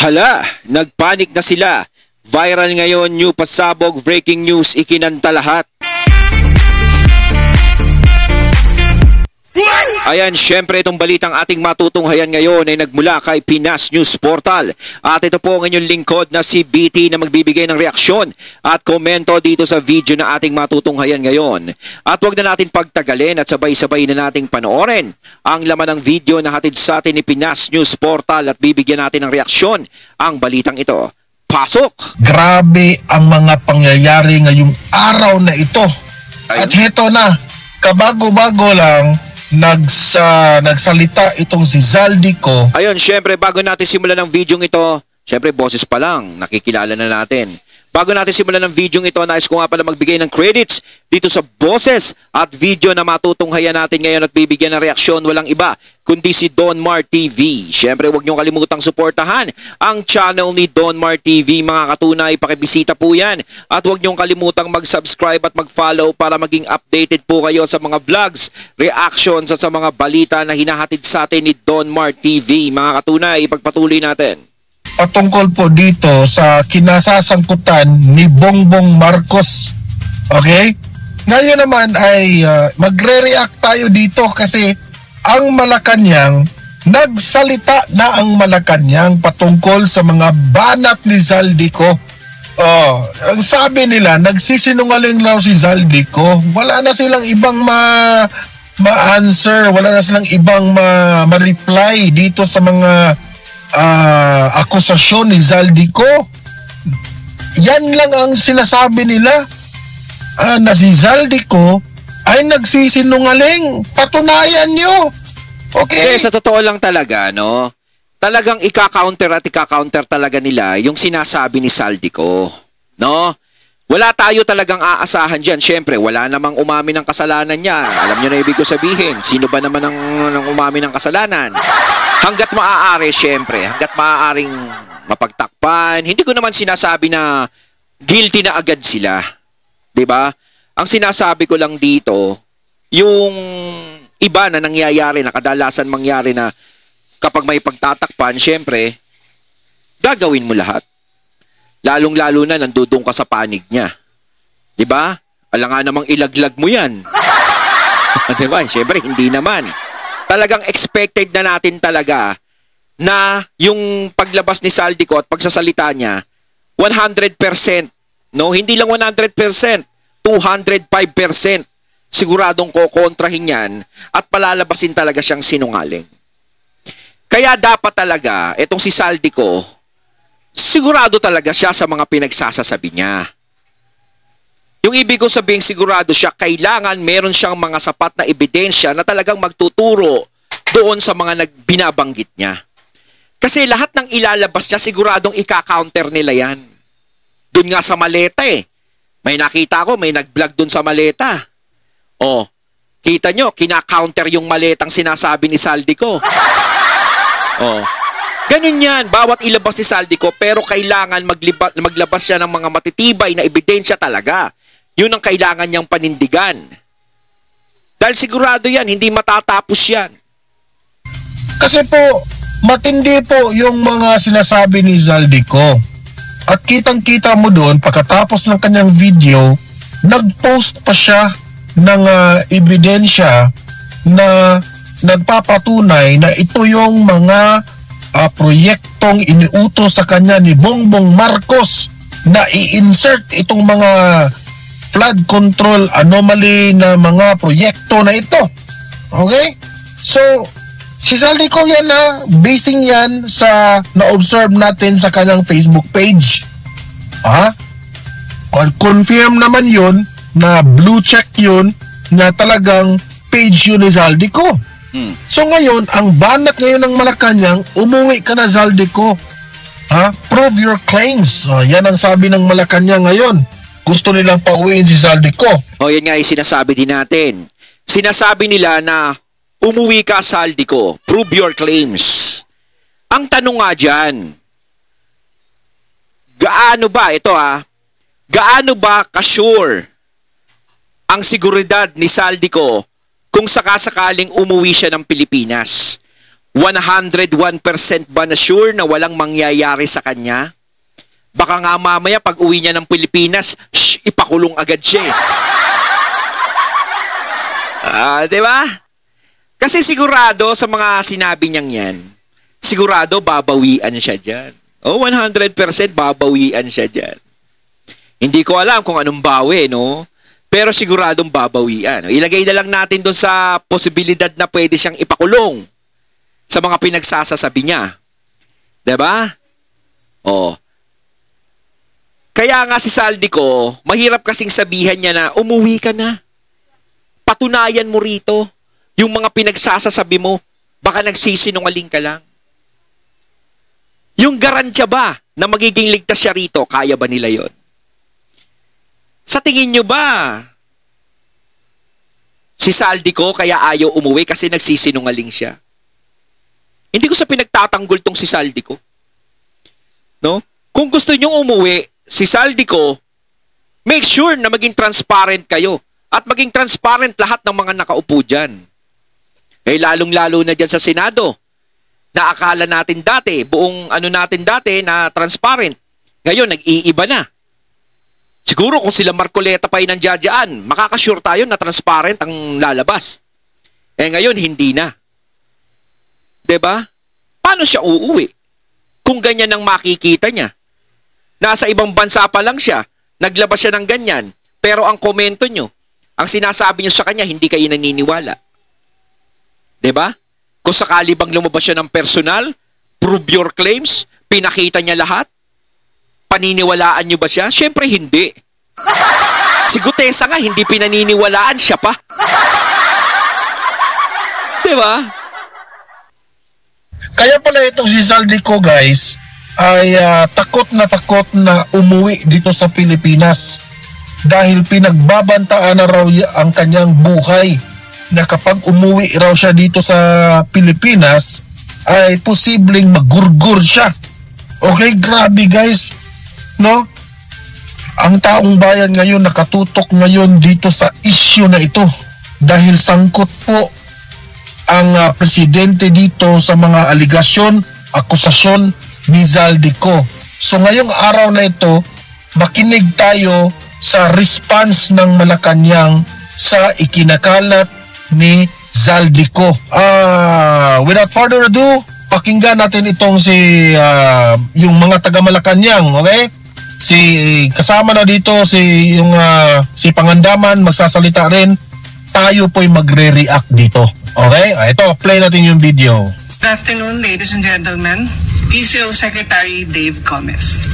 Hala, nagpanik na sila. Viral ngayon, new pasabog, breaking news, ikinanta lahat. Ayan, syempre itong balitang ating matutunghayan ngayon ay nagmula kay Pinas News Portal. At ito po ang inyong lingkod na si BT na magbibigay ng reaksyon at komento dito sa video na ating matutunghayan ngayon. At huwag na natin pagtagalin at sabay-sabay na nating panoorin ang laman ng video na hatid sa atin ni Pinas News Portal at bibigyan natin ng reaksyon ang balitang ito. Pasok! Grabe ang mga pangyayari ngayong araw na ito. At heto na, kabago-bago lang, nagsalita itong si Zaldico. Ayun, syempre bago natin simulan ng video ito, syempre boses pa lang, nakikilala na natin. Bago natin simulan ng video ito, nais ko nga pala magbigay ng credits dito sa boses at video na matutunghayan natin ngayon at bibigyan ng reaksyon, walang iba kundi si Don Mar TV. Syempre huwag niyong kalimutang suportahan ang channel ni Don Mar TV, mga katunay, pakibisita po yan. At huwag niyong kalimutang mag-subscribe at mag-follow para maging updated po kayo sa mga vlogs, reactions at sa mga balita na hinahatid sa atin ni Don Mar TV. Mga katunay, ipagpatuloy natin. Patungkol po dito sa kinasasangkutan ni Bongbong Marcos. Okay? Ngayon naman ay magre-react tayo dito kasi ang Malacanang, nagsalita na ang Malacanang patungkol sa mga banat ni Zaldico. Ang sabi nila, nagsisinungaling raw si Zaldico. Wala na silang ibang ma-answer, wala na silang ibang ma-reply dito sa mga akusasyon ni Zaldico. Yan lang ang sinasabi nila, na si Zaldico ay nagsisinungaling. Patunayan nyo. Okay? Sa totoo lang talaga, no? Talagang ika-counter at ika-counter talaga nila yung sinasabi ni Zaldico, no? Wala tayo talagang aasahan dyan. Siyempre, wala namang umamin ng kasalanan niya. Alam niyo na ibig ko sabihin. Sino ba naman ang umamin ng kasalanan? Hanggat maaari, siyempre. Hanggat maaaring mapagtakpan. Hindi ko naman sinasabi na guilty na agad sila. 'Di ba? Ang sinasabi ko lang dito, yung iba na nangyayari, na kadalasan mangyari na kapag may pagtatakpan, siyempre, gagawin mo lahat. Lalong-lalo na nandudong ka sa panig niya. 'Di ba? Alangan namang ilaglag mo 'yan. 'Di ba? Siyempre hindi naman. Talagang expected na natin talaga na yung paglabas ni Zaldico at pagsasalita niya 100%, no? Hindi lang 100%, 205%. Siguradong kokontrahin yan at palalabasin talaga siyang sinungaling. Kaya dapat talaga itong si Zaldico, sigurado talaga siya sa mga pinagsasasabi niya. Yung ibig kong sabihin, sigurado siya, kailangan meron siyang mga sapat na ebidensya na talagang magtuturo doon sa mga binabanggit niya. Kasi lahat ng ilalabas niya, siguradong ika-counter nila yan. Doon nga sa maleta may nakita ko, may nag-vlog doon sa maleta. Kita nyo, kina-counter yung maletang sinasabi ni Zaldico. Ganun yan, bawat ilabas ni Zaldico, pero kailangan maglabas siya ng mga matitibay na ebidensya talaga. Yun ang kailangan niyang panindigan. Dahil sigurado yan, hindi matatapos yan. Kasi po, matindi po yung mga sinasabi ni Zaldico. At kitang-kita mo doon, pagkatapos ng kanyang video, nag-post pa siya ng ebidensya na nagpapatunay na ito yung mga proyektong iniutos sa kanya ni Bongbong Marcos na i-insert itong mga flood control anomaly na mga proyekto na ito. Okay? So, si Zaldico yan basing yan sa na-observe natin sa kanyang Facebook page. Confirm naman yun na blue check yun na talagang page yun ni Zaldico. So ngayon, ang banat ngayon ng Malacanang, umuwi ka na Zaldico. Prove your claims. Yan ang sabi ng Malacanang ngayon. Gusto nilang pauwiin si Zaldico. Yan nga yung sinasabi din natin. Sinasabi nila na umuwi ka Zaldico, prove your claims. Ang tanong nga dyan, gaano ba ka-sure ang seguridad ni Zaldico kung sakasakaling umuwi siya ng Pilipinas? 101% ba na sure na walang mangyayari sa kanya? Baka nga mamaya pag uwi niya ng Pilipinas, ipakulong agad siya eh. Di ba? Kasi sigurado sa mga sinabi niyang yan, sigurado babawian siya dyan. 100% babawian siya dyan. Hindi ko alam kung anong bawi, no? Pero siguradong babawian. Ilagay na lang natin doon sa posibilidad na pwede siyang ipakulong sa mga pinagsasasabi niya. Diba? Kaya nga si Saldico, mahirap kasing sabihan niya na umuwi ka na. Patunayan mo rito yung mga pinagsasasabi mo. Baka nagsisinungaling ka lang. Yung garantiya ba na magiging ligtas siya rito, kaya ba nila yon? Sa tingin nyo ba, si Saldico kaya ayaw umuwi kasi nagsisinungaling siya? Hindi ko sa pinagtatanggol tong si Saldico. No? Kung gusto nyo umuwi, si Saldico, make sure na maging transparent kayo. At maging transparent lahat ng mga nakaupo dyan. Lalong-lalo na dyan sa Senado. Na akala natin dati, buong ano natin dati na transparent. Ngayon, nag-iiba na. Siguro kung sila Marcoleta pa yung nandiyadyaan, makakasure tayo na transparent ang lalabas. Ngayon, hindi na. Diba? Paano siya uuwi? Kung ganyan ang makikita niya. Nasa ibang bansa pa lang siya, naglabas siya ng ganyan, pero ang komento nyo, ang sinasabi nyo sa kanya, hindi kayo naniniwala. Diba? Kung sakali bang lumabas siya ng personal, prove your claims, pinakita niya lahat, paniniwalaan nyo ba siya? Siyempre hindi. Si Gutesa nga, hindi pinaniniwalaan siya pa. Diba? Kaya pala itong si Saldico, guys, ay takot na umuwi dito sa Pilipinas dahil pinagbabantaan na raw ang kanyang buhay na kapag umuwi raw siya dito sa Pilipinas ay posibleng magurgur siya. Okay, grabe guys, no? Ang taong bayan ngayon nakatutok ngayon dito sa issue na ito dahil sangkot po ang presidente dito sa mga aligasyon, akusasyon ni Saldico. So ngayong araw na ito, makinig tayo sa response ng Malacanang sa ikinakalat ni Saldico. Without further ado, pakinggan natin itong yung mga taga Malacanang, okay? Kasama na dito si Pangandaman, magsasalita rin. Tayo po'y magre-react dito. Okay? Ito, play natin yung video. Good afternoon, ladies and gentlemen. PCO Secretary Dave Gomez.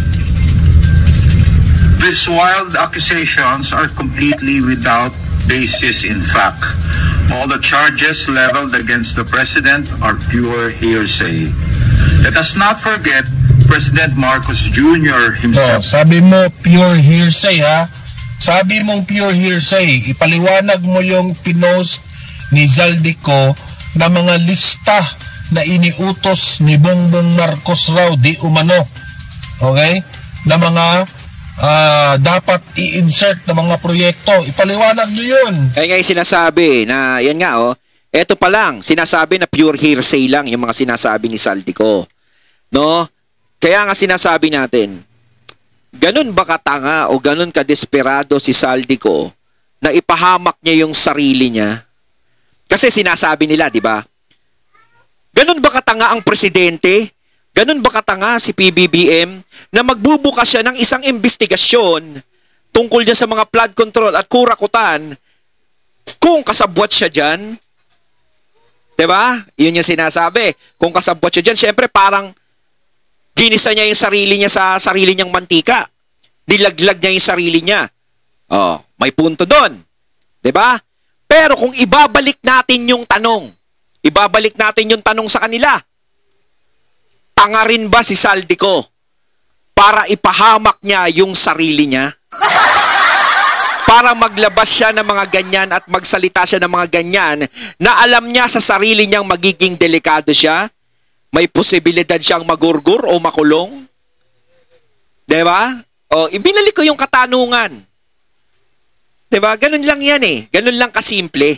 These wild accusations are completely without basis in fact. All the charges leveled against the President are pure hearsay. Let us not forget President Marcos Jr. himself. Sabi mo pure hearsay, ha? Sabi mong pure hearsay. Ipaliwanag mo yung pinost ni Saldico na mga lista na iniutos ni Bongbong Marcos raw di umano. Okay? Na mga dapat i-insert na mga proyekto. Ipaliwanag nyo yun. Kaya nga sinasabi na, yan nga eto pa lang, sinasabi na pure hearsay lang yung mga sinasabi ni Saldico. No? Kaya nga sinasabi natin, ganun ba katanga o ganun kadesperado si Saldico na ipahamak niya yung sarili niya? Kasi sinasabi nila, di ba? Ganun ba katanga ang presidente? Ganun ba katanga si PBBM na magbubukas siya ng isang investigasyon tungkol dyan sa mga flood control at kurakutan kung kasabwat siya dyan? Diba? Yun yung sinasabi. Kung kasabwat siya dyan, syempre parang ginisa niya yung sarili niya sa sarili niyang mantika. Dilaglag niya yung sarili niya. May punto doon. Diba? Pero kung ibabalik natin yung tanong sa kanila, tanga rin ba si Saldico para ipahamak niya yung sarili niya? Para maglabas siya ng mga ganyan at magsalita siya ng mga ganyan na alam niya sa sarili niyang magiging delikado siya? May posibilidad siyang magurgur o makulong? Diba? Ibinalik ko yung katanungan. Diba? Ganun lang yan eh. Ganun lang kasimple.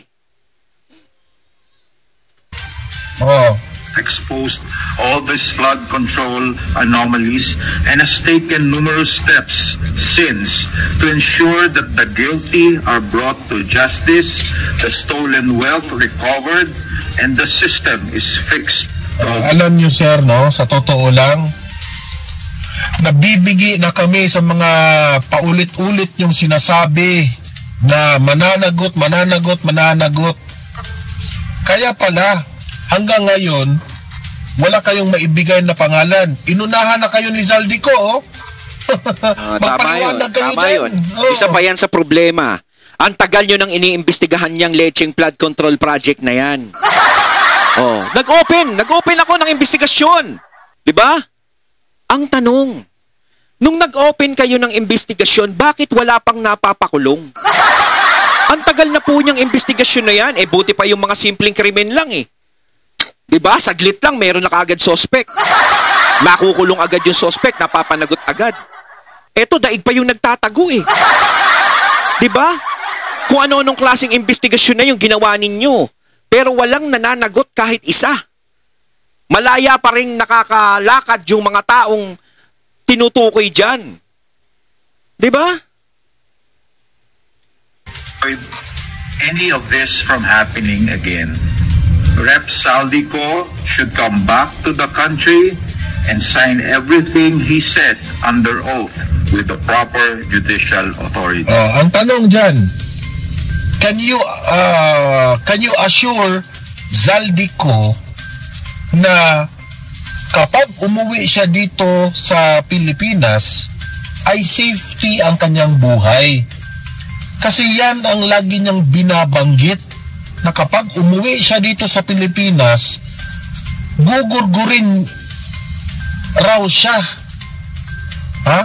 exposed all these flood control anomalies and has taken numerous steps since to ensure that the guilty are brought to justice, the stolen wealth recovered, and the system is fixed. Alam nyo sir, no, sa totoo lang, nabibigi na kami sa mga paulit-ulit yung sinasabi na mananagot. Kaya pala, hanggang ngayon, wala kayong maibigay na pangalan. Inunahan na kayo ni Zaldico, oh. Tama yun. Oh. Isa pa yan sa problema. Ang tagal nyo nang iniimbestigahan niyang Lecheng Flood Control Project na yan. Oh, nag-open ako ng investigasyon. 'Di ba? Ang tanong, nung nag-open kayo ng investigasyon, bakit wala pang napapakulong? Ang tagal na po niyang investigasyon na yan, buti pa yung mga simpleng krimen lang eh. 'Di ba? Saglit lang meron na kaagad suspect. Makukulong agad yung suspect, napapanagot agad. Eto daig pa yung nagtatago eh. 'Di ba? Kung ano-anong klaseng investigasyon na yung ginawa ninyo. Pero walang nananagot kahit isa. Malaya pa rin nakakalakad yung mga taong tinutukoy dyan. Diba? Any of this from happening again. Rep. Zaldico should come back to the country and sign everything he said under oath with the proper judicial authority. Ang tanong dyan, can you assure Zaldico na kapag umuwi siya dito sa Pilipinas ay safety ang kanyang buhay? Kasi yan ang lagi niyang binabanggit, na kapag umuwi siya dito sa Pilipinas, gugurgurin raw siya. Ha?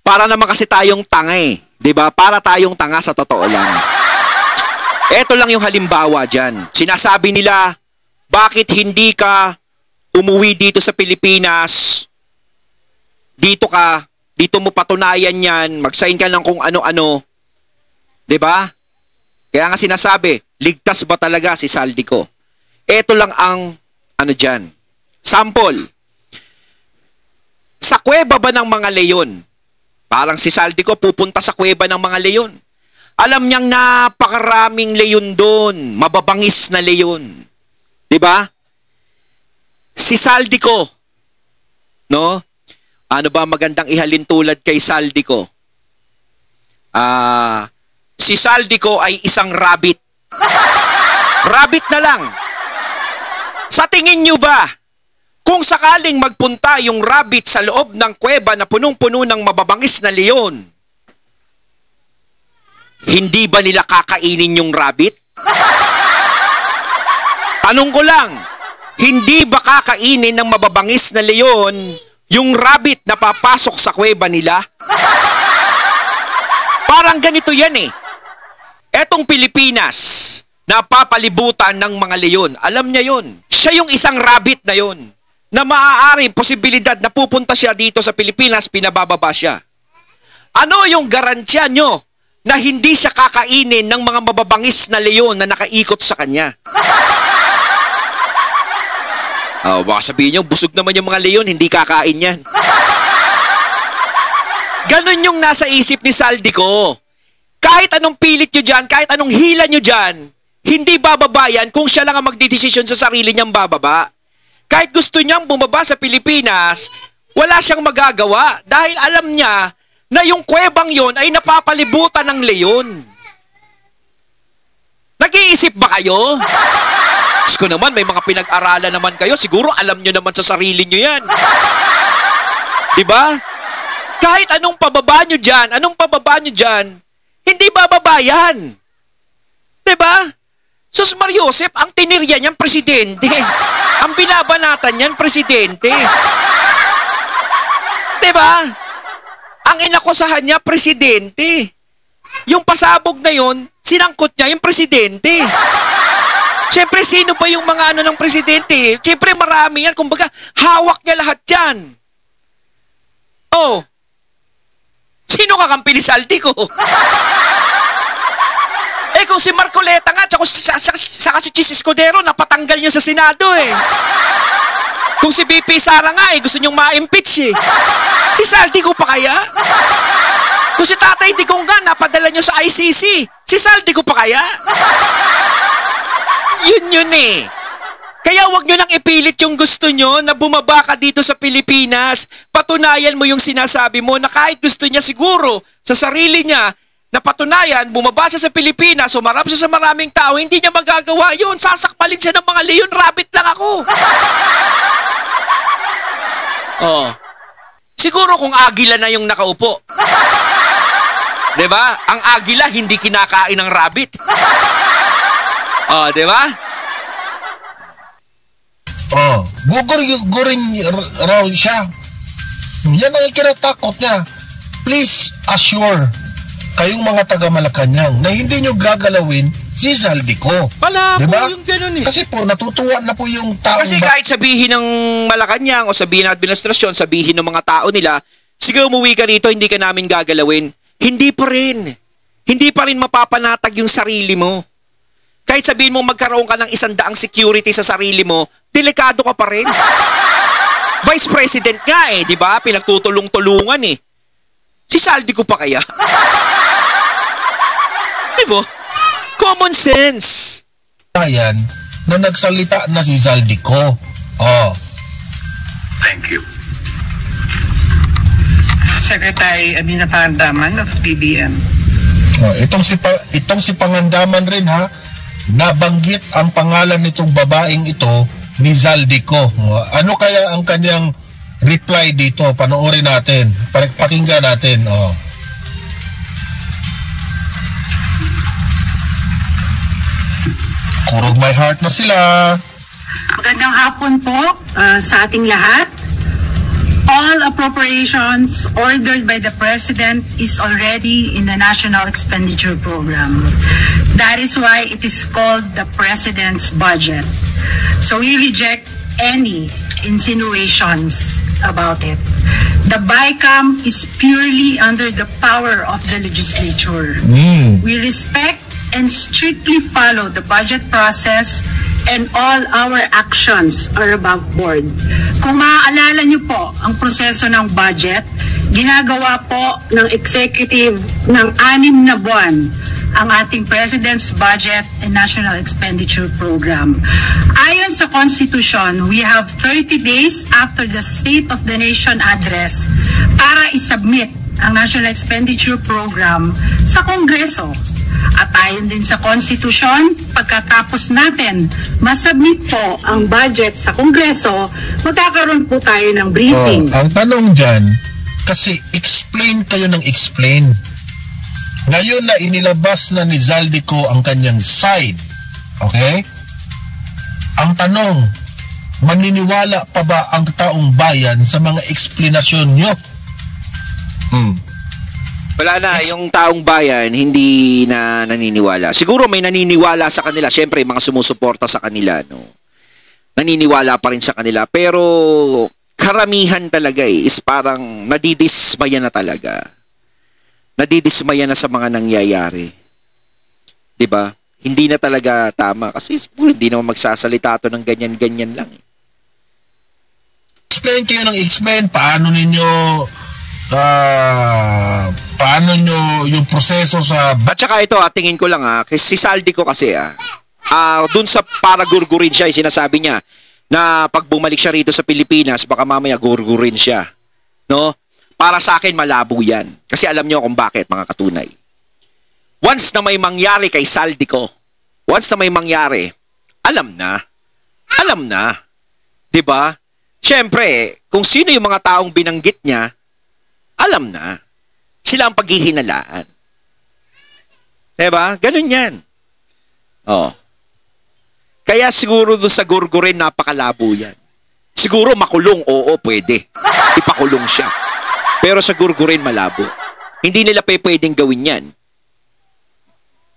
Para naman kasi tayong tanga eh. 'Di ba? Para tayong tanga sa totoo lang. Ito lang yung halimbawa dyan. Sinasabi nila, bakit hindi ka umuwi dito sa Pilipinas? Dito mo patunayan yan, mag-sign ka ng kung ano-ano. 'Di ba? Kaya nga sinasabi, ligtas ba talaga si Zaldico? Ito lang ang dyan. Sample. Sa kuweba ba ng mga leyon? Parang si Zaldico pupunta sa kuweba ng mga leyon. Alam niyang napakaraming leyon doon, mababangis na leyon. 'Di ba? Si Zaldico, no? Ano ba magandang ihalin tulad kay Zaldico? Si Zaldico ay isang rabbit. Rabbit na lang. Sa tingin niyo ba, kung sakaling magpunta yung rabbit sa loob ng kuweba na punong-puno ng mababangis na leyon, hindi ba nila kakainin yung rabbit? Tanong ko lang, hindi ba kakainin ng mababangis na leyon yung rabbit na papasok sa kuweba nila? Parang ganito yan eh. Etong Pilipinas, napapalibutan ng mga leyon. Alam niya yon. Siya yung isang rabbit na yon, na maaari, posibilidad na pupunta siya dito sa Pilipinas, pinabababa siya. Ano yung garantiya nyo na hindi siya kakainin ng mga mababangis na leyon na nakaikot sa kanya? Baka sabihin nyo, busog naman yung mga leyon, hindi kakain yan. Ganon yung nasa isip ni Zaldico. Kahit anong pilit nyo dyan, kahit anong hila nyo dyan, hindi bababa yan kung siya lang ang magdidesisyon sa sarili niyang bababa. Kahit gusto niyang bumaba sa Pilipinas, wala siyang magagawa dahil alam niya na yung kuwebang yon ay napapalibutan ng leyon. Nag-iisip ba kayo? Diyos ko naman, may mga pinag-aralan naman kayo. Siguro alam nyo naman sa sarili nyo yan. Diba? Kahit anong pababa nyo dyan, hindi bababa yan. Diba? Sus Mariosep, ang tinirya niyang presidente. Ang binabanatan niyan, presidente. Diba? Ang inakusahan niya, presidente. Yung pasabog na yon, sinangkot niya yung presidente. Siyempre, sino pa yung mga ng presidente? Siyempre, marami yan. Kumbaga, hawak niya lahat yan. Oh. Sino kakampi ni Zaldico? Kung si Marcoleta nga, saka si Chis Escudero, napatanggal niya sa Senado eh. Kung si BP Sara nga gusto nyong ma-impeach eh. Si Saldi ko pa kaya? Kung si Tatay Digong nga napadala nyo sa ICC, si Saldi ko pa kaya? Yun eh. Kaya wag nyo lang ipilit yung gusto nyo na bumaba ka dito sa Pilipinas. Patunayan mo yung sinasabi mo na kahit gusto niya siguro sa sarili niya na patunayan, bumaba siya sa Pilipinas, sumarap siya sa maraming tao, hindi niya magagawa yun. Sasakpalin siya ng mga leon, rabbit lang ako. Oh. Siguro kung agila na yung nakaupo. 'Di ba? Ang agila hindi kinakain ng rabbit. Oh, 'di ba? Oh, gugurin raw siya. Yan ang ikinatakot niya. Please assure kayong mga taga Malacanang na hindi nyo gagalawin si Zaldico. Wala diba? po yung ganun eh. Kasi po, natutuwa na po yung tao. Kasi kahit sabihin ng Malacanang o sabihin ng administrasyon, sabihin ng mga tao nila, sige umuwi ka rito, hindi ka namin gagalawin. Hindi pa rin. Hindi pa rin mapapanatag yung sarili mo. Kahit sabihin mo magkaroon ka ng 100 security sa sarili mo, delikado ka pa rin. Vice President nga eh, di ba? Pinagtutulong-tulungan eh. Si Saldi ko pa kaya? Di ba? Common sense. Ayan, na nagsalita na si Zaldico. Oh. Thank you. Secretary Amina Pandaman of PBM. Oh, itong si Pangandaman rin ha, nabanggit ang pangalan nitong babaeng ito ni Zaldico. Oh, ano kaya ang kanyang reply dito? Panoorin natin. Pakinggan natin. Oh. Kurog my heart na sila. Magandang hapon po sa ating lahat. All appropriations ordered by the President is already in the National Expenditure Program. That is why it is called the President's Budget. So we reject any insinuations about it. The BICAM is purely under the power of the legislature. We respect and strictly follow the budget process, and all our actions are above board. Kung maaalala niyo po ang proseso ng budget, ginagawa po ng executive ng 6 na buwan ang ating President's Budget and National Expenditure Program. Ayon sa Constitution, we have 30 days after the State of the Nation Address para isubmit ang National Expenditure Program sa Kongreso. At ayon din sa Constitution, pagkatapos natin masubmit po ang budget sa Kongreso, magkakaroon po tayo ng briefing. Oh, ang tanong dyan, kasi explain kayo ng explain. Ngayon na inilabas na ni Zaldico ang kanyang side, okay? Ang tanong, maniniwala pa ba ang taong bayan sa mga eksplanasyon nyo? Wala na, yung taong bayan hindi na naniniwala. Siguro may naniniwala sa kanila, syempre mga sumusuporta sa kanila, no. Naniniwala pa rin sa kanila, pero karamihan talaga is parang nadidismaya na talaga. Nadidismaya na sa mga nangyayari. 'Di ba? Hindi na talaga tama kasi hindi naman magsasalita to ng ganyan-ganyan lang. Explain kayo ng explain paano ninyo yung proseso sa... At saka ito, tingin ko lang kasi si Zaldico kasi dun sa para gurgurin siya, sinasabi niya na pag bumalik siya rito sa Pilipinas, baka mamaya gurgurin siya. No? Para sa akin, malabo yan. Kasi alam niyo kung bakit, mga katunay. Once na may mangyari kay Zaldico, once na may mangyari, alam na. Alam na. 'Di ba? Siyempre, kung sino yung mga taong binanggit niya, alam na. Sila ang paghihinalaan. 'Di ba? Ganun yan. Oh. Kaya siguro doon sa gurgurin, napakalabo yan. Siguro makulong, oo, pwede. Ipakulong siya. Pero sa gurgurin, malabo. Hindi nila pwedeng gawin yan.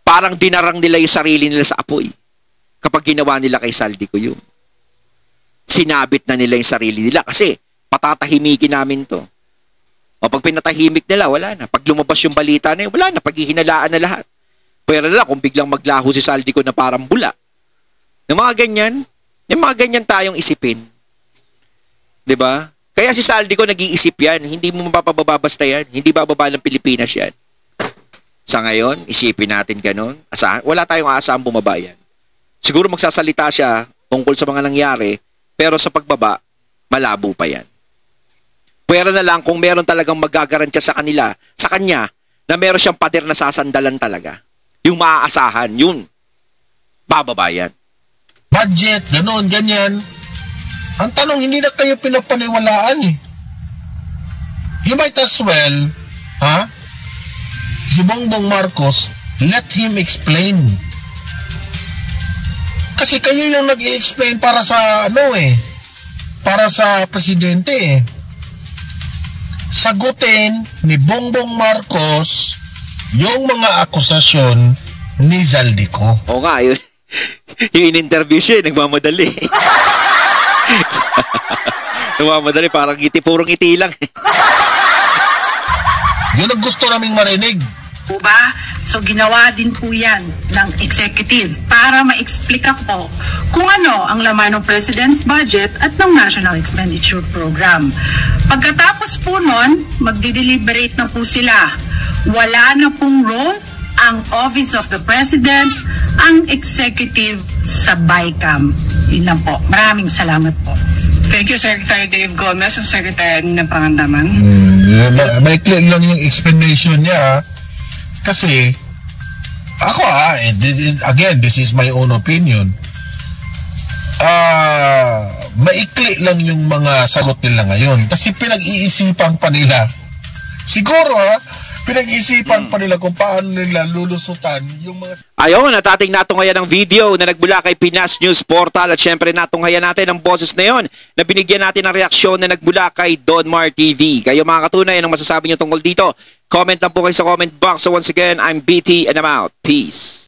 Parang dinarang nila yung sarili nila sa apoy. Kapag ginawa nila kay Zaldico yun. Sinabit na nila yung sarili nila kasi patatahimikin namin to. O pag pinatahimik nila, wala na. Pag lumabas yung balita na yun, wala na. Paghihinalaan na lahat. Pero nila kung biglang maglaho si Zaldico na parang bula. Yung mga ganyan tayong isipin. 'Di ba? Kaya si Saldico nag-iisip yan. Hindi mo mapapababa basta yan. Hindi bababa ng Pilipinas yan. Sa ngayon, isipin natin ganun. Wala tayong aasahang bumaba yan. Siguro magsasalita siya tungkol sa mga nangyari, pero sa pagbaba, malabo pa yan. Pwera na lang kung meron talagang magagarantya sa kanya, na meron siyang pader na sasandalan talaga. Yung maaasahan, yun. Bababa yan. Budget, ganun, ganyan. Ang tanong, hindi na kayo pinapaniwalaan eh. You might as well, si Bongbong Marcos, let him explain. Kasi kayo yung nag-i-explain para sa para sa presidente eh. Sagutin ni Bongbong Marcos yung mga akusasyon ni Zaldico. Oo nga, yung in-interview siya, nagmamadali. Nagmamadali, parang purong ngiti lang. Yun ang gusto naming marinig. Po ba? So ginawa din po yan ng executive para ma-explica po kung ano ang laman ng President's budget at ng National Expenditure Program. Pagkatapos po nun, magdi-deliberate na po sila. Wala na pong role ang Office of the President, ang executive sa BICAM. Yun lang po. Maraming salamat po. Thank you, Secretary Dave Gomez and Secretary Nina Pangandaman. May clear lang yung explanation niya. Kasi, ako again, this is my own opinion. Maikli lang yung mga sagot nila ngayon. Kasi pinag-iisipan pa nila. Siguro, pinag-iisipan pa nila kung paano nila lulusutan yung mga... Ayun, at ating natunghayan ng video na nagmula kay Pinas News Portal at syempre natunghayan natin ang boses na yon na binigyan natin ng reaksyon na nagmula kay Donmar TV. Kayo mga katunay, anong masasabi nyo tungkol dito? Comment lang po kayo sa comment box. So once again, I'm BT and I'm out. Peace.